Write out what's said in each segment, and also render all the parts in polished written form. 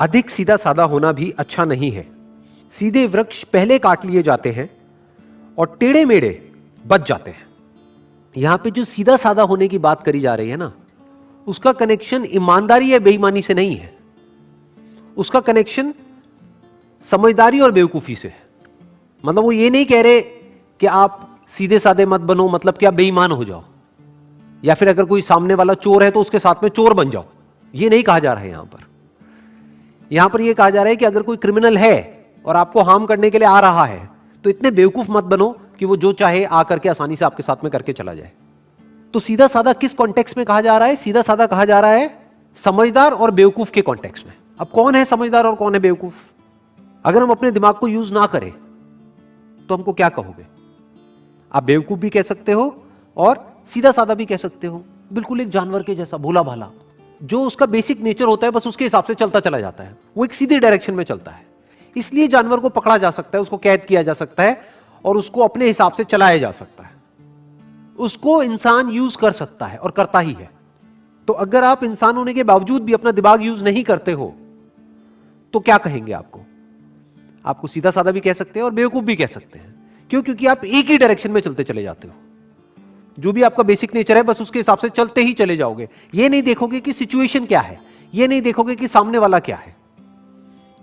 अधिक सीधा साधा होना भी अच्छा नहीं है। सीधे वृक्ष पहले काट लिए जाते हैं और टेढ़े मेढ़े बच जाते हैं। यहां पे जो सीधा साधा होने की बात करी जा रही है ना, उसका कनेक्शन ईमानदारी या बेईमानी से नहीं है, उसका कनेक्शन समझदारी और बेवकूफी से है। मतलब वो ये नहीं कह रहे कि आप सीधे साधे मत बनो, मतलब कि आप बेईमान हो जाओ, या फिर अगर कोई सामने वाला चोर है तो उसके साथ में चोर बन जाओ, ये नहीं कहा जा रहा है। यहां पर यह कहा जा रहा है कि अगर कोई क्रिमिनल है और आपको हार्म करने के लिए आ रहा है तो इतने बेवकूफ मत बनो कि वो जो चाहे आकर के आसानी से आपके साथ में करके चला जाए। तो सीधा साधा किस कॉन्टेक्स्ट में कहा जा रहा है? सीधा साधा कहा जा रहा है समझदार और बेवकूफ के कॉन्टेक्स्ट में। अब कौन है समझदार और कौन है बेवकूफ? अगर हम अपने दिमाग को यूज ना करें तो हमको क्या कहोगे? आप बेवकूफ भी कह सकते हो और सीधा साधा भी कह सकते हो, बिल्कुल एक जानवर के जैसा भोला भाला, जो उसका बेसिक नेचर होता है बस उसके हिसाब से चलता चला जाता है, वो एक सीधी डायरेक्शन में चलता है। इसलिए जानवर को पकड़ा जा सकता है, उसको कैद किया जा सकता है और उसको अपने हिसाब से चलाया जा सकता है। उसको इंसान यूज कर सकता है और करता ही है। तो अगर आप इंसान होने के बावजूद भी अपना दिमाग यूज नहीं करते हो तो क्या कहेंगे आपको? आपको सीधा साधा भी कह सकते हैं और बेवकूफ भी कह सकते हैं। क्यों? क्योंकि आप एक ही डायरेक्शन में चलते चले जाते हो। जो भी आपका बेसिक नेचर है बस उसके हिसाब से चलते ही चले जाओगे। ये नहीं देखोगे कि सिचुएशन क्या है, ये नहीं देखोगे कि सामने वाला क्या है।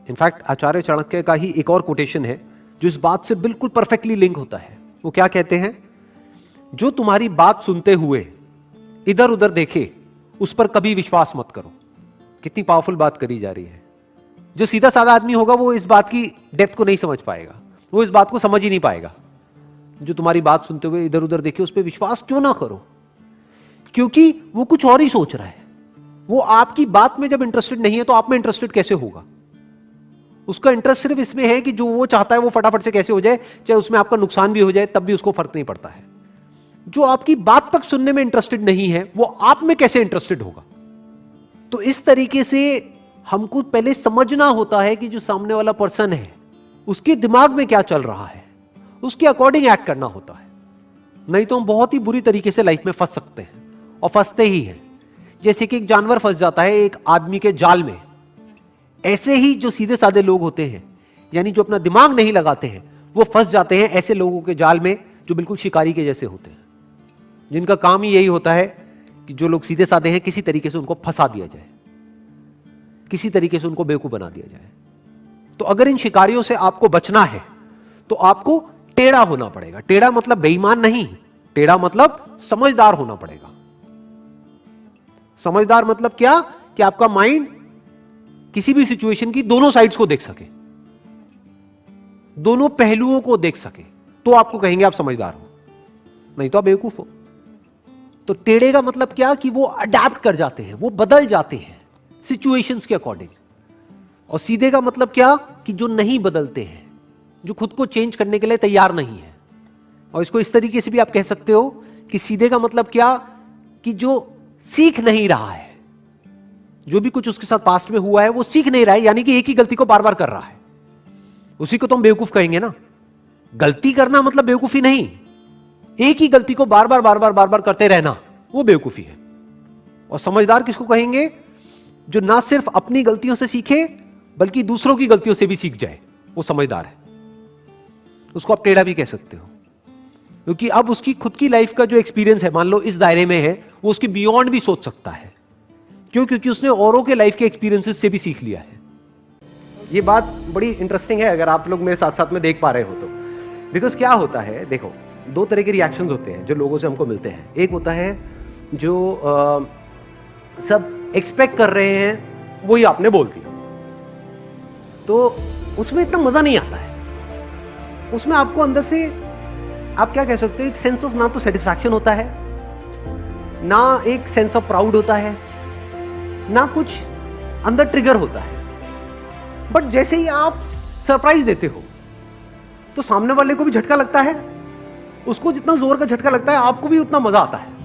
इनफैक्ट आचार्य चाणक्य का ही एक और कोटेशन है जो इस बात से बिल्कुल परफेक्टली लिंक होता है। वो क्या कहते हैं? जो तुम्हारी बात सुनते हुए इधर उधर देखे उस पर कभी विश्वास मत करो। कितनी पावरफुल बात करी जा रही है। जो सीधा साधा आदमी होगा वो इस बात की डेप्थ को नहीं समझ पाएगा, वो इस बात को समझ ही नहीं पाएगा। जो तुम्हारी बात सुनते हुए इधर उधर देखे उस पर विश्वास क्यों ना करो? क्योंकि वो कुछ और ही सोच रहा है। वो आपकी बात में जब इंटरेस्टेड नहीं है तो आप में इंटरेस्टेड कैसे होगा? उसका इंटरेस्ट सिर्फ इसमें है कि जो वो चाहता है वो फटाफट से कैसे हो जाए, चाहे उसमें आपका नुकसान भी हो जाए तब भी उसको फर्क नहीं पड़ता है। जो आपकी बात तक सुनने में इंटरेस्टेड नहीं है वो आप में कैसे इंटरेस्टेड होगा? तो इस तरीके से हमको पहले समझना होता है कि जो सामने वाला पर्सन है उसके दिमाग में क्या चल रहा है, उसके अकॉर्डिंग एक्ट करना होता है। नहीं तो हम बहुत ही बुरी तरीके से लाइफ में फंस सकते हैं और फंसते ही हैं। जैसे कि एक जानवर फंस जाता है एक आदमी के जाल में, ऐसे ही जो सीधे साधे लोग होते हैं, यानी जो अपना दिमाग नहीं लगाते हैं, वो फंस जाते हैं ऐसे लोगों के जाल में जो बिल्कुल शिकारी के जैसे होते हैं, जिनका काम ही यही होता है कि जो लोग सीधे साधे हैं किसी तरीके से उनको फंसा दिया जाए, किसी तरीके से उनको बेवकूफ बना दिया जाए। तो अगर इन शिकारियों से आपको बचना है तो आपको टेढ़ा होना पड़ेगा। टेढ़ा मतलब बेईमान नहीं, टेढ़ा मतलब समझदार होना पड़ेगा। समझदार मतलब क्या? कि आपका माइंड किसी भी सिचुएशन की दोनों साइड्स को देख सके, दोनों पहलुओं को देख सके, तो आपको कहेंगे आप समझदार हो, नहीं तो आप बेवकूफ हो। तो टेढ़े का मतलब क्या? कि वो अडैप्ट कर जाते हैं, वो बदल जाते हैं सिचुएशंस के अकॉर्डिंग। और सीधे का मतलब क्या? कि जो नहीं बदलते हैं, जो खुद को चेंज करने के लिए तैयार नहीं है। और इसको इस तरीके से भी आप कह सकते हो कि सीधे का मतलब क्या? कि जो सीख नहीं रहा है, जो भी कुछ उसके साथ पास्ट में हुआ है वो सीख नहीं रहा है, यानी कि एक ही गलती को बार बार कर रहा है, उसी को तो हम बेवकूफ कहेंगे ना। गलती करना मतलब बेवकूफी नहीं, एक ही गलती को बार बार करते रहना वो बेवकूफी है। और समझदार किसको कहेंगे? जो ना सिर्फ अपनी गलतियों से सीखे बल्कि दूसरों की गलतियों से भी सीख जाए, वो समझदार है। उसको आप टेढ़ा भी कह सकते हो, क्योंकि अब उसकी खुद की लाइफ का जो एक्सपीरियंस है, मान लो इस दायरे में है, वो उसके बियॉन्ड भी सोच सकता है। क्यों? क्योंकि उसने औरों के लाइफ के एक्सपीरियंसेस से भी सीख लिया है। ये बात बड़ी इंटरेस्टिंग है अगर आप लोग मेरे साथ साथ में देख पा रहे हो तो। बिकॉज क्या होता है, देखो, दो तरह के रिएक्शंस होते हैं जो लोगों से हमको मिलते हैं। एक होता है जो सब एक्सपेक्ट कर रहे हैं वही आपने बोल दिया, तो उसमें इतना मजा नहीं आता है। उसमें आपको अंदर से, आप क्या कह सकते हो, एक सेंस ऑफ ना तो सेटिस्फैक्शन होता है, ना एक सेंस ऑफ प्राउड होता है, ना कुछ अंदर ट्रिगर होता है। बट जैसे ही आप सरप्राइज देते हो तो सामने वाले को भी झटका लगता है, उसको जितना जोर का झटका लगता है आपको भी उतना मजा आता है।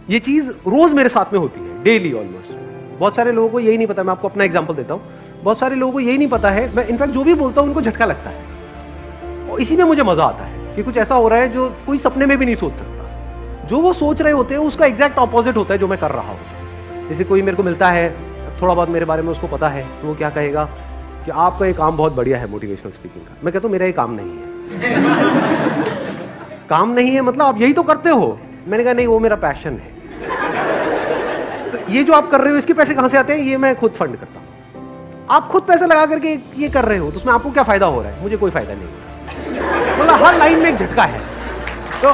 ये चीज रोज मेरे साथ में होती है, डेली ऑलमोस्ट। बहुत सारे लोगों को यही नहीं पता, मैं आपको अपना एग्जांपल देता हूं। बहुत सारे लोगों को यही नहीं पता है, मैं इनफैक्ट जो भी बोलता हूं उनको झटका लगता है, और इसी में मुझे मजा आता है कि कुछ ऐसा हो रहा है जो कोई सपने में भी नहीं सोच सकता। जो वो सोच रहे होते हैं उसका एग्जैक्ट ऑपोजिट होता है जो मैं कर रहा हूं। जैसे कोई मेरे को मिलता है, थोड़ा बहुत मेरे बारे में उसको पता है, तो वो क्या कहेगा कि आपका ये काम बहुत बढ़िया है मोटिवेशनल स्पीकिंग का। मैं कहता हूँ मेरा ये काम नहीं है। काम नहीं है मतलब आप यही तो करते हो। मैंने कहा नहीं, वो मेरा पैशन है। तो ये जो आप कर रहे हो इसके पैसे कहां से आते हैं? ये मैं खुद फंड करता हूं। आप खुद पैसे लगा करके ये कर रहे हो, तो उसमें आपको क्या फायदा हो रहा है? मुझे कोई फायदा नहीं हो रहा। मतलब हर लाइन में एक झटका है। तो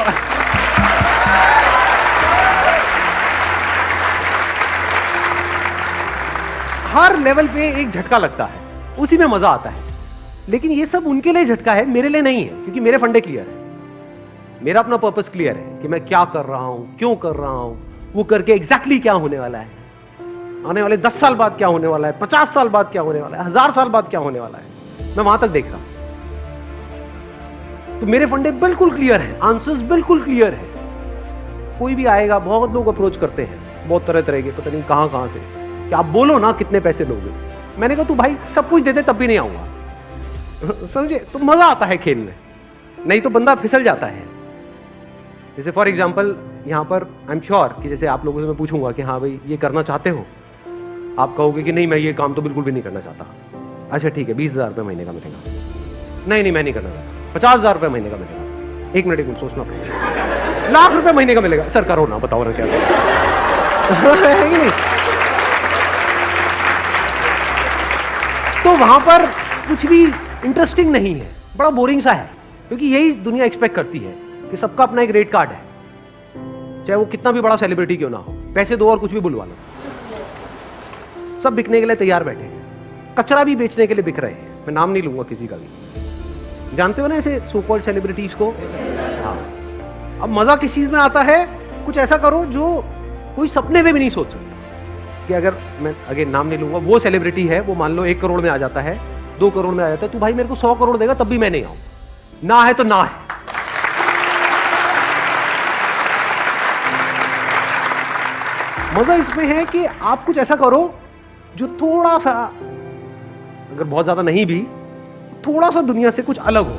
हर लेवल पे एक झटका लगता है, उसी में मजा आता है। लेकिन ये सब उनके लिए झटका है, मेरे लिए नहीं है, क्योंकि मेरे फंडे क्लियर है, मेरा अपना पर्पस क्लियर है कि मैं क्या कर रहा हूं, क्यों कर रहा हूं, वो करके एग्जैक्टली क्या होने वाला है, आने वाले 10 साल बाद क्या होने वाला है, 50 साल बाद क्या होने वाला है, 1000 साल बाद क्या होने वाला है, मैं वहां तक देख रहा हूं। तो मेरे फंडे बिल्कुल क्लियर है, आंसर्स बिल्कुल क्लियर है। कोई भी आएगा, बहुत लोग अप्रोच करते हैं, बहुत तरह तरह के, पता नहीं कहां कहां से, कि आप बोलो ना कितने पैसे लोगे। मैंने कहा तू भाई सब कुछ दे दे तब भी नहीं आऊंगा। समझे? तो मजा आता है खेल में, नहीं तो बंदा फिसल जाता है। जैसे फॉर एग्जाम्पल यहां पर आई एम श्योर कि जैसे आप लोगों से मैं पूछूंगा कि हाँ भाई ये करना चाहते हो, आप कहोगे कि नहीं मैं ये काम तो बिल्कुल भी नहीं करना चाहता। अच्छा ठीक है, 20,000 रुपये महीने का मिलेगा। नहीं मैं नहीं करना चाहता। 50,000 रुपये महीने का मिलेगा। एक मिनट सोचना पड़ेगा। लाख रुपए महीने का मिलेगा। सर करो ना, बताओ ना क्या नहीं। तो वहां पर कुछ भी इंटरेस्टिंग नहीं है, बड़ा बोरिंग सा है, क्योंकि यही दुनिया एक्सपेक्ट करती है कि सबका अपना एक रेट कार्ड है, चाहे वो कितना भी बड़ा सेलिब्रिटी क्यों ना हो, पैसे दो और कुछ भी बुलवा लो। सब बिकने के लिए तैयार बैठे हैं, कचरा भी बेचने के लिए बिक रहे हैं। मैं नाम नहीं लूंगा किसी का भी, जानते हो ना ऐसे सो कॉल्ड सेलिब्रिटीज को। हाँ, अब मजा किस चीज में आता है? कुछ ऐसा करो जो कोई सपने में भी नहीं सोच सकता। कि अगर मैं अगर नाम नहीं लूंगा, वो सेलिब्रिटी है, वो मान लो 1 करोड़ में आ जाता है, 2 करोड़ में आ जाता है, तो भाई मेरे को 100 करोड़ देगा तब भी मैं नहीं आऊं। ना है तो ना है। मजा इसमें है कि आप कुछ ऐसा करो जो थोड़ा सा, अगर बहुत ज्यादा नहीं भी, थोड़ा सा दुनिया से कुछ अलग हो,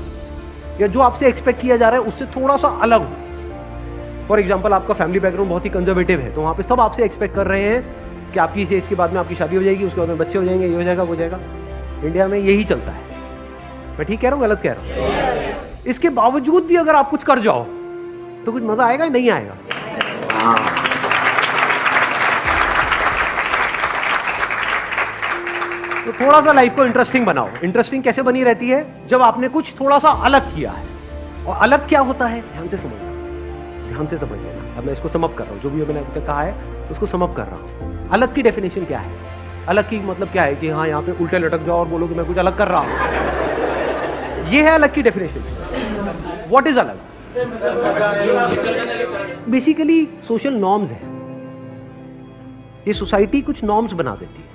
या जो आपसे एक्सपेक्ट किया जा रहा है उससे थोड़ा सा अलग हो। फॉर एग्जाम्पल आपका फैमिली बैकग्राउंड बहुत ही कंजर्वेटिव है, तो वहां पे सब आपसे एक्सपेक्ट कर रहे हैं कि आपकी इस एज के बाद में आपकी शादी हो जाएगी, उसके बाद में बच्चे हो जाएंगे, ये हो जाएगा, वो हो जाएगा। इंडिया में यही चलता है। मैं ठीक कह रहा हूँ, गलत कह रहा हूँ? इसके बावजूद भी अगर आप कुछ कर जाओ तो कुछ मजा आएगा, नहीं आएगा? तो थोड़ा सा लाइफ को इंटरेस्टिंग बनाओ। इंटरेस्टिंग कैसे बनी रहती है? जब आपने कुछ थोड़ा सा अलग किया है। और अलग क्या होता है? ध्यान से समझना, ध्यान से समझ लेना। अब मैं इसको समअप कर रहा हूं, जो भी मैंने अभी तक कहा है उसको समअप कर रहा हूं। अलग की डेफिनेशन क्या है? अलग की मतलब क्या है कि हाँ यहाँ पे उल्टे लटक जाओ और बोलो कि मैं कुछ अलग कर रहा हूं। ये है अलग की डेफिनेशन। व्हाट इज अलग? बेसिकली सोशल नॉर्म्स है। ये सोसाइटी कुछ नॉर्म्स बना देती है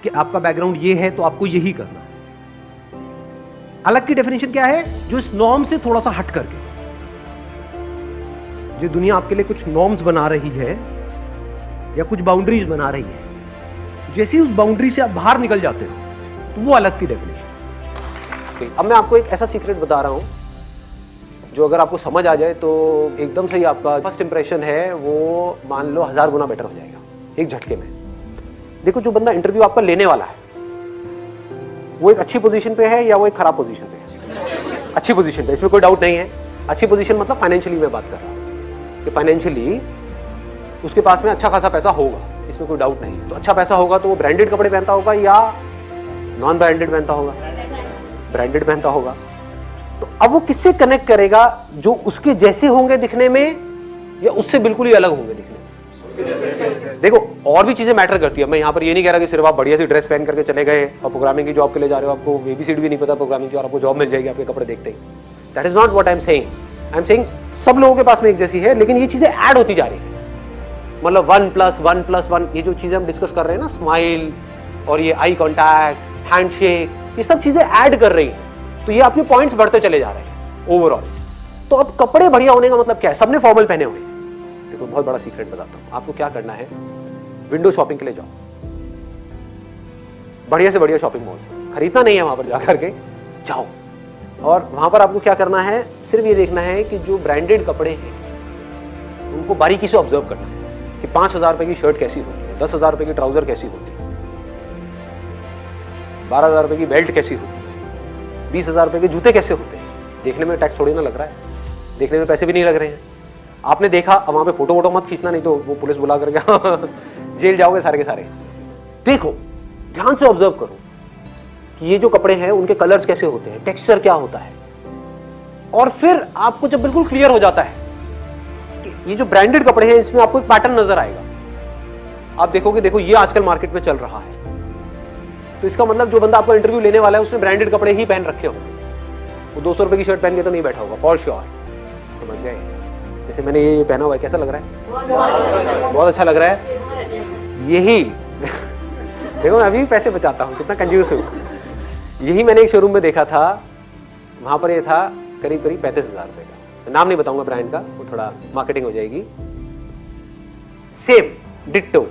कि आपका बैकग्राउंड ये है तो आपको यही करना है। अलग की डेफिनेशन क्या है? जो इस नॉर्म से थोड़ा सा हट करके, जो दुनिया आपके लिए कुछ नॉर्म्स बना रही है या कुछ बाउंड्रीज बना रही है, जैसे ही उस बाउंड्री से आप बाहर निकल जाते हो तो वो अलग की डेफिनेशन। अब मैं आपको एक ऐसा सीक्रेट बता रहा हूं जो अगर आपको समझ आ जाए तो एकदम से ही आपका फर्स्ट इंप्रेशन है वो मान लो 1000 गुना बेटर हो जाएगा एक झटके में। देखो, जो बंदा इंटरव्यू आपका लेने वाला है वो एक अच्छी पोजीशन पे है या वो एक खराब पोजीशन पे है? अच्छी पोजीशन पे, इसमें कोई डाउट नहीं है। अच्छी पोजीशन मतलब फाइनेंशियली मैं बात कर रहा हूं कि फाइनेंशियली उसके पास में अच्छा खासा पैसा होगा, इसमें कोई डाउट नहीं। तो अच्छा पैसा होगा तो वो ब्रांडेड कपड़े पहनता होगा या नॉन ब्रांडेड पहनता होगा? ब्रांडेड पहनता होगा। तो अब वो किससे कनेक्ट करेगा? जो उसके जैसे होंगे दिखने में या उससे बिल्कुल ही अलग होंगे दिखने में? देखो, और भी चीजें मैटर करती है। मैं यहाँ पर ये नहीं कह रहा कि सिर्फ आप बढ़िया सी ड्रेस पहन करके चले गए और प्रोग्रामिंग की जॉब के लिए जा रहे हो, आपको एबीसीडी भी नहीं पता प्रोग्रामिंग की और आपको जॉब मिल जाएगी आपके कपड़े देखते ही। That is not what I am saying. I am saying सब लोगों के पास में एक जैसी है, लेकिन ये चीजें ऐड होती जा रही है। मतलब 1+1+1 ये जो चीजें हम डिस्कस कर रहे हैं ना, स्माइल और ये आई कॉन्टैक्ट, हैंडशेक, ये सब चीजें ऐड कर रही है, तो ये आपके पॉइंट्स बढ़ते चले जा रहे हैं ओवरऑल। तो अब कपड़े बढ़िया होने का मतलब क्या है? सबने फॉर्मल पहने हुए। देखो, बहुत बड़ा सीक्रेट बताता हूं आपको। क्या करना है? विंडो शॉपिंग के लिए जाओ, बढ़िया से बढ़िया शॉपिंग मॉल्स में। खरीदना नहीं है, वहां पर जाकर के जाओ और वहां पर आपको क्या करना है? सिर्फ ये देखना है कि जो ब्रांडेड कपड़े हैं उनको बारीकी से ऑब्जर्व करना है कि 5,000 रुपए की शर्ट कैसी होती है, 10,000 रुपए की ट्राउजर कैसी होती है, 12,000 रुपए की बेल्ट कैसी होती है, 20,000 रुपए के जूते कैसे होते हैं। देखने में टैक्स थोड़ी ना लग रहा है, देखने में पैसे भी नहीं लग रहे हैं। आपने देखा, अब वहां पे फोटो वोटो मत खींचना, नहीं तो वो पुलिस बुला करके जेल जाओगे सारे के सारे। देखो, ध्यान से ऑब्जर्व करो कि ये जो कपड़े हैं उनके कलर्स कैसे होते हैं, टेक्सचर क्या होता है, और फिर आपको जब बिल्कुल क्लियर हो जाता है कि ये जो ब्रांडेड कपड़े हैं इसमें आपको एक पैटर्न नजर आएगा। आप देखोगे, देखो ये आजकल मार्केट में चल रहा है, तो इसका मतलब जो बंदा आपको इंटरव्यू लेने वाला है उसने ब्रांडेड कपड़े ही पहन रखे होंगे। वो 200 रुपए की शर्ट पहन के तो नहीं बैठा होगा, फॉर श्योर। समझ गए? जैसे मैंने ये पहना हुआ है, कैसा लग रहा है? बहुत अच्छा लग रहा है। यही देखो, मैं अभी भी पैसे बचाता हूँ, कितना कंजूस हूँ। यही मैंने एक शोरूम में देखा था, वहां पर ये था करीब करीब 35,000 रुपए का। नाम नहीं बताऊंगा ब्रांड का, वो थोड़ा मार्केटिंग हो जाएगी। सेम डिट्टो,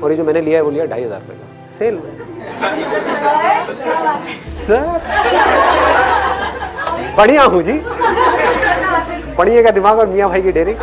और ये जो मैंने लिया है वो लिया 2,500 रुपए का, सेल में। सर बढ़िया हूं जी, बढ़िया का दिमाग और मियां भाई की डेयरिंग।